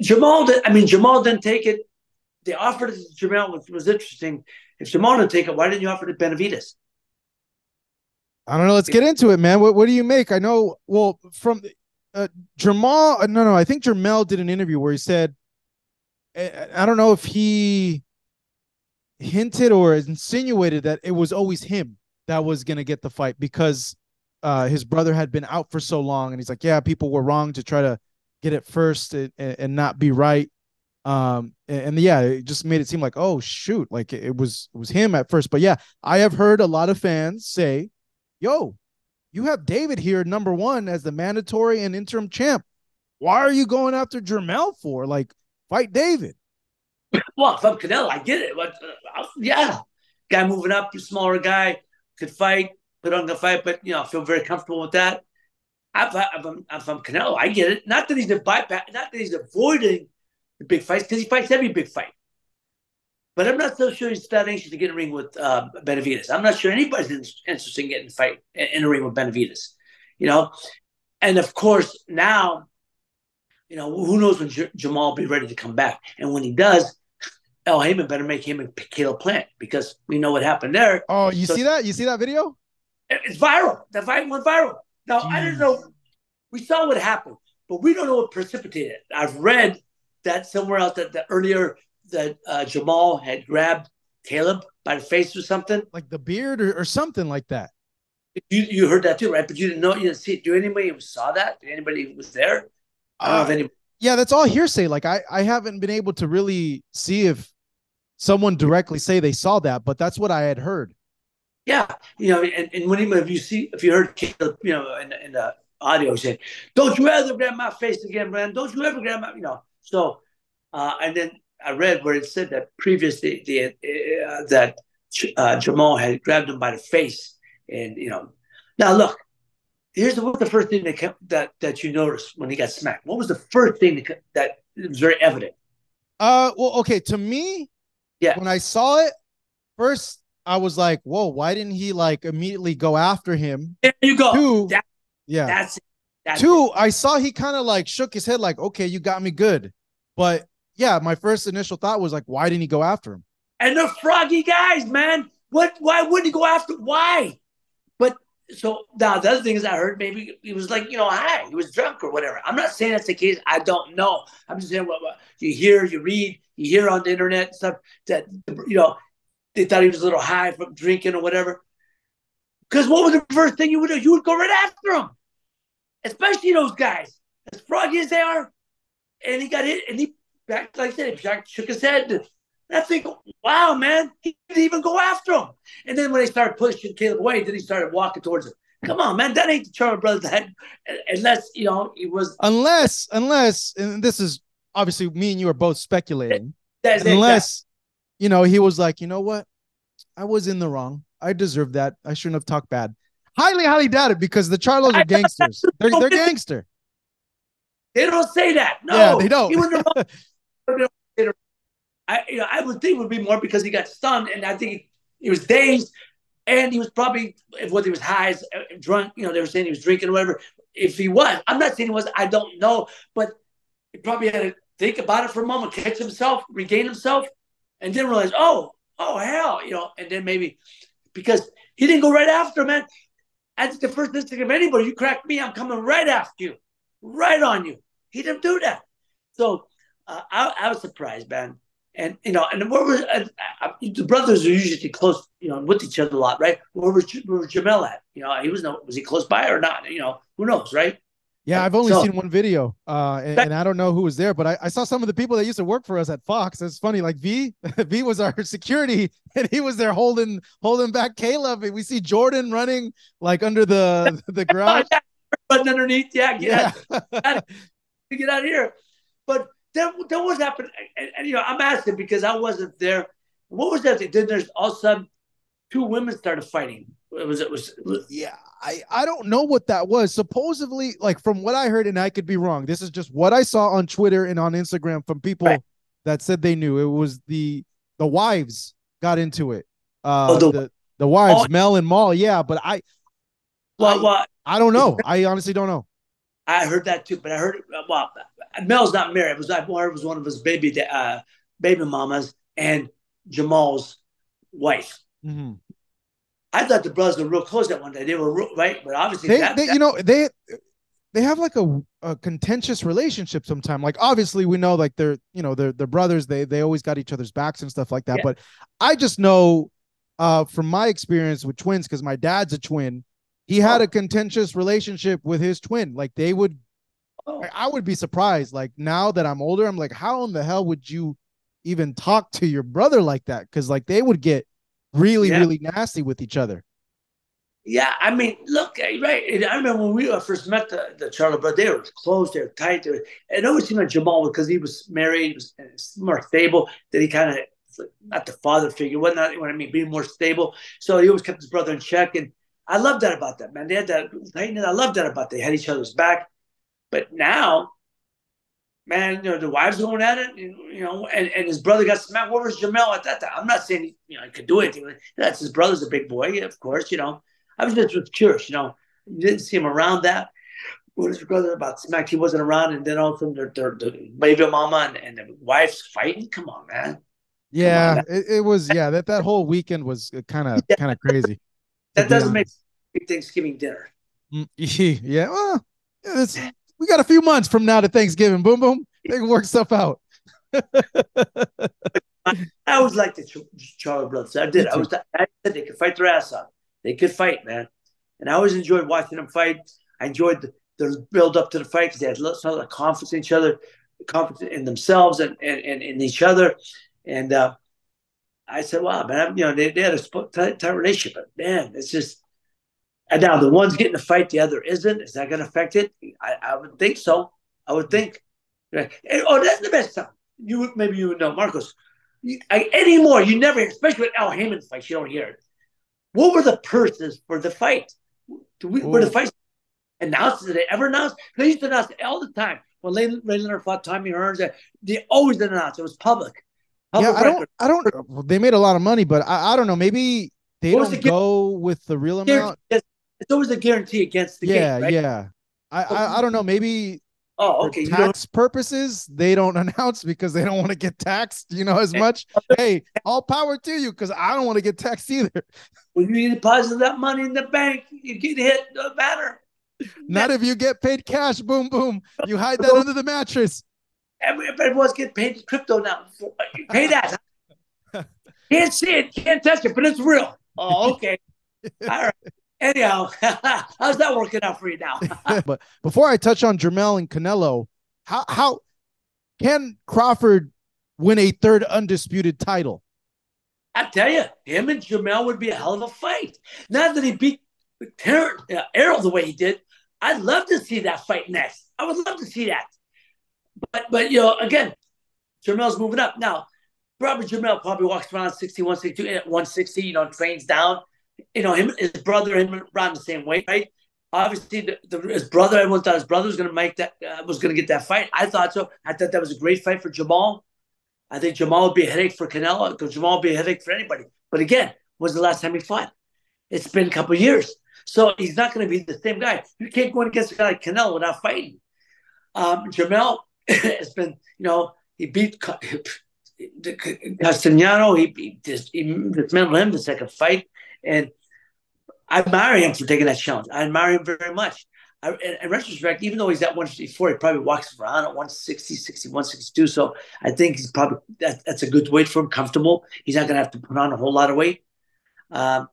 Jermall didn't take it. They offered it to Jermall, which was interesting. If Jermall didn't take it, why didn't you offer it to Benavidez? I don't know. Let's get into it, man. What do you make? I know. Well, from Jermall, no. I think Jermall did an interview where he said, I don't know if he hinted or insinuated that it was always him that was going to get the fight because his brother had been out for so long. And he's like, yeah, people were wrong to try to get it first and not be right. And yeah, it just made it seem like, oh, shoot, like it was him at first. But yeah, I have heard a lot of fans say, yo, you have David here, number one, as the mandatory and interim champ. Why are you going after Jermall for? Like, fight David. Well, if I'm Canelo, I get it. But yeah, guy moving up, smaller guy, could fight, put on the fight, but I feel very comfortable with that. If I'm Canelo, I get it. Not that he's a bypass, not that he's avoiding the big fights, because he fights every big fight. But I'm not so sure he's that anxious to get in the ring with Benavidez. I'm not sure anybody's interested in getting a fight in the ring with Benavidez. You know, and of course now, who knows when Jermall will be ready to come back, and when he does, El Heyman better make him a Caleb Plant because we know what happened there. Oh, you So see that? You see that video? it's viral. The fight went viral. Now I didn't Jeez. know. We saw what happened, but we don't know what precipitated it. I've read that somewhere else that earlier that Jermall had grabbed Caleb by the face or something. Like the beard or something like that. You heard that too, right? But you didn't know, you didn't see it. Do anybody who saw that? Did anybody who was there? I don't know if Uh, anybody. yeah, that's all hearsay. Like I haven't been able to really see if someone directly say they saw that, but that's what I had heard. Yeah, and when if you heard Caleb, in the audio saying, "Don't you ever grab my face again, man? Don't you ever grab my." So, and then I read where it said that previously that Jermall had grabbed him by the face, and now look, what's the first thing that you noticed when he got smacked? What was the first thing that was very evident? Well, okay, to me, Yeah, when I saw it first, I was like, "Whoa, why didn't he like immediately go after him?" there you go. Two, yeah. That's it. That's it. Two, I saw he kind of like shook his head, like, "Okay, you got me good," but yeah, my first initial thought was like, "Why didn't he go after him?" And they're froggy guys, man. What? Why wouldn't he go after? Why? But so now the other thing is, I heard maybe he was like, high, he was drunk or whatever. I'm not saying that's the case. I don't know. I'm just saying what you hear, you read, you hear on the internet and stuff that they thought he was a little high from drinking or whatever. Because what was the first thing you would do? You would go right after him, especially those guys, as froggy as they are. And he got hit, and he back like I said, he shook his head. And I think, wow, man, he didn't even go after him. And then when they started pushing Caleb away, then he started walking towards him. Come on, man, that ain't the Charlo brothers head, unless he was. Unless, and this is obviously me and you are both speculating, That's exactly. unless he was like, you know what, I was in the wrong. I deserve that. I shouldn't have talked bad. Highly doubt it because the Charlos are gangsters. They're gangster. They don't say that. Yeah, they No, he don't. was the wrong. I would think it would be more because he got stunned, and I think he was dazed, and he was probably whether he was high, drunk. They were saying he was drinking or whatever. If he was, I'm not saying he was. I don't know, but he probably had to think about it for a moment, catch himself, regain himself, and then realize, oh hell, and then maybe because he didn't go right after him, man. I think the first instinct of anybody, you crack me, I'm coming right after you, right on you. He didn't do that. So I was surprised, man. And where was the brothers are usually close, with each other a lot, right? Where was Jamel at? Was he close by or not? Who knows, right? Yeah, I've only So seen one video, and I don't know who was there, but I saw some of the people that used to work for us at Fox. It's funny, like V was our security, and he was there holding back Caleb. And we see Jordan running like under the garage. yeah, running underneath, yeah, Yeah, get out of here. But then what happened? And I'm asking because I wasn't there. What was that? Then there's all of a sudden two women started fighting. It was yeah. I don't know what that was. Supposedly, like from what I heard, and I could be wrong. This is just what I saw on Twitter and on Instagram from right. people that said they knew. It was the wives got into it. Oh, The oh, wives, Mel and Maul. Yeah, but well, I well, I don't know. I honestly don't know. I heard that too, but I heard well, Mel's not married. I heard it was one of his baby mamas and Jermall's wife. Mm-hmm. I thought the brothers were real close that one day. They were right, but obviously They you know they have like a contentious relationship sometime. Like obviously we know like they're brothers. They always got each other's backs and stuff like that. yeah. But I just know from my experience with twins, because my dad's a twin, he had a contentious relationship with his twin. Like they would, I would be surprised. Like now that I'm older, I'm like, how in the hell would you even talk to your brother like that? Because like they would get really nasty with each other. Yeah, I mean, look, right. I remember when we first met the Charlo brothers, they were close, they were tight. It always seemed like Jermall, because he was married, he was more stable, that he kind of, not the father figure, what I mean, being more stable. So he always kept his brother in check. And I love that about that, man. They had that tightness. I love that about they had each other's back. But now, man, the wives going at it, and his brother got smacked. What was Jermall at that time? I'm not saying he could do anything. That's his brother's a big boy, of course. I was just curious. You didn't see him around that. What his brother about smacked? He wasn't around, and then all of a sudden, their baby mama and the wife's fighting. Come on, man. Yeah, it was. Yeah, that whole weekend was kind of crazy. That doesn't make Thanksgiving dinner. Yeah, well, we got a few months from now to Thanksgiving. Boom, boom. They can work stuff out. I always liked the Charlo brothers. I did. I said they could fight their ass off. They could fight, man. And I always enjoyed watching them fight. I enjoyed the build up to the fight because they had lots of confidence in each other, confidence in themselves and in each other. And I said, wow, man, they had a tight relationship. But man, it's just, and now the one's getting the fight, the other isn't. Is that going to affect it? I would think so. I would think. Right. That's the best time. Maybe you would know, Marcos. Anymore, you never, especially with Al Heyman fights, you don't hear it. What were the purses for the fight? Were the fights announced? Did they ever announce? They used to announce it all the time. When Ray Leonard fought Tommy Hearns, they always announced it. It was public. Yeah, I don't. They made a lot of money, but I don't know. Maybe they don't go with the real amount. It's always a guarantee against the game, right? Yeah. I don't know. Maybe okay. For tax purposes, they don't announce because they don't want to get taxed, as much. Hey, all power to you, because I don't want to get taxed either. When you deposit that money in the bank, you get hit, no matter. Not if you get paid cash. Boom, boom. You hide that under the mattress. Everyone's getting paid crypto now. Pay that. Can't see it, can't touch it, but it's real. Oh, okay. All right. Anyhow, how's that working out for you now? But before I touch on Jermall and Canelo, how can Crawford win a third undisputed title? I tell you, him and Jermall would be a hell of a fight. Now that he beat Errol the way he did, I'd love to see that fight next. I would love to see that. But again, Jermall's moving up. Now, Robert Jermall probably walks around 61, 62, at 160, trains down. His brother, around the same weight, right? Obviously, his brother, everyone thought his brother was going to get that fight. I thought so. I thought that was a great fight for Jermall. I think Jermall would be a headache for Canelo, because Jermall would be a headache for anybody. But again, when's the last time he fought? It's been a couple of years. So he's not going to be the same guy. You can't go against a guy like Canelo without fighting. Jermall has been, he beat Castellano. He dismantled him the second fight. And I admire him for taking that challenge. I admire him very much. In retrospect, even though he's at 154, he probably walks around at 160, 61, 62. So I think he's probably that's a good weight for him, comfortable. He's not going to have to put on a whole lot of weight. I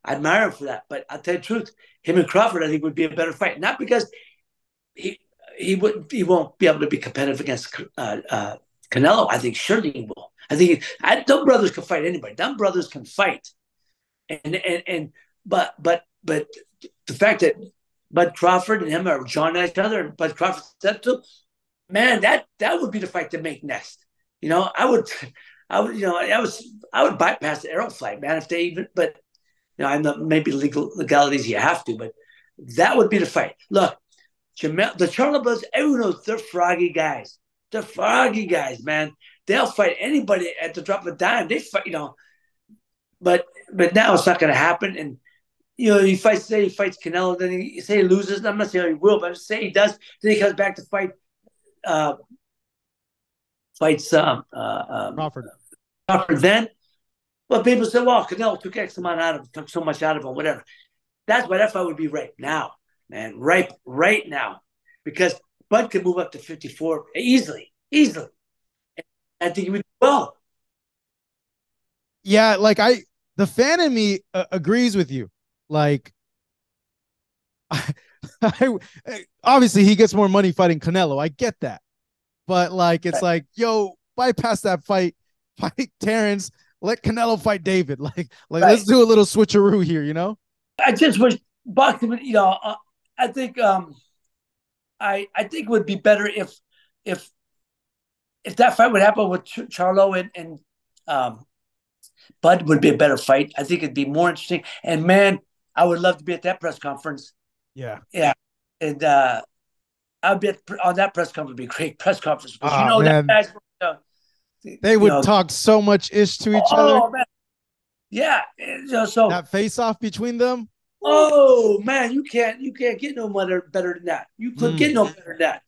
admire him for that. But I'll tell you the truth, him and Crawford, I think, would be a better fight. Not because he won't be able to be competitive against Canelo. I think surely he will. I think them brothers can fight anybody. Them brothers can fight. But the fact that Bud Crawford and him are jawing at each other, and Bud Crawford said to him, man, that would be the fight to make next. I would bypass the Errol fight, man, if they even. But I'm not, maybe legalities you have to, but that would be the fight. Look, the Charlo brothers, everyone knows they're froggy guys. They're froggy guys, man. They'll fight anybody at the drop of a dime. They fight, but now it's not going to happen. And say he fights Canelo, then he say he loses. I'm not saying he will, but say he does. Then he comes back to uh, fights Crawford. Crawford. Then, well, people say, well, Canelo took X amount out of him, took so much out of him, whatever. That's why that fight would be right now, man, right now, because Bud could move up to 54 easily, easily. I think he would do well. Yeah, like the fan in me agrees with you. Like, I, obviously he gets more money fighting Canelo. I get that, but like, it's like, yo, bypass that fight, fight Terrence, let Canelo fight David. Like, let's Right. do a little switcheroo here, you know? I just wish boxing would, I think I think it would be better if if that fight would happen with Charlo and um, Bud would be a better fight. I think it'd be more interesting. And man, I would love to be at that press conference. Yeah. Yeah, and I'd be on that press conference. Would be a great press conference because Ah, that man, guy's they would talk so much ish to each other. oh man, yeah. So That face off between them. oh man, you can't get no better than that. You could get Mm. no better than that.